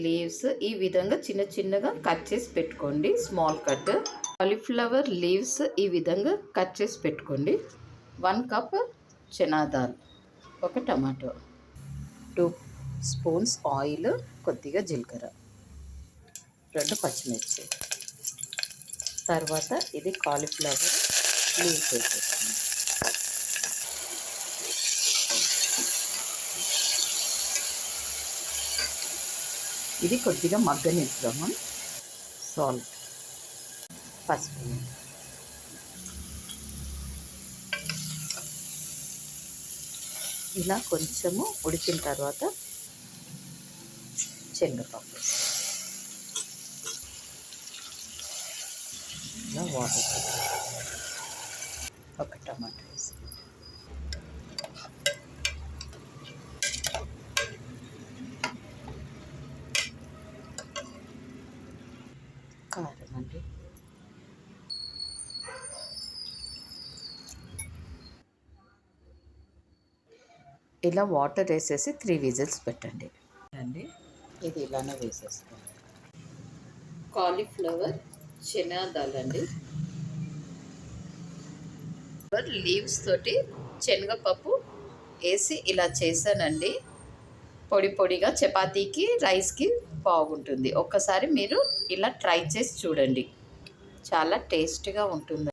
Leaves ఈ విధంగా చిన్న చిన్నగా కట్ చేసి పెట్టుకోండి. Small cut. కాలీఫ్లవర్ లీవ్స్ ఈ విధంగా కట్ చేసి పెట్టుకోండి. 1 cup chana dal, 1 tomato, 2 spoons oil, కొద్దిగా జీలకర్ర, 2 పచ్చిమిర్చి. తర్వాత ఇది కాలీఫ్లవర్ లీవ్స్ వేసేస్తాను. ఇది కొద్దిగా మగ్గనిద్దాము. సాల్ట్, పసుపు, ఇలా కొంచెము ఉడికిన తర్వాత శనగపప్పు, ఇలా వాటర్, 1 టమాటా వేసి, కారం అండి, ఇలా వాటర్ వేసేసి 3 విజిల్స్ పెట్టండి అండి. ఇది ఇలానే వేసేస్తాం. కాలీఫ్లవర్ చనా దాల్ అండి, లీవ్స్ తోటి శనగపప్పు వేసి ఇలా చేశానండి. పొడి పొడిగా చపాతీకి రైస్కి బాగుంటుంది. ఒక్కసారి మీరు ఇలా ట్రై చేసి చూడండి, చాలా టేస్ట్గా ఉంటుంది.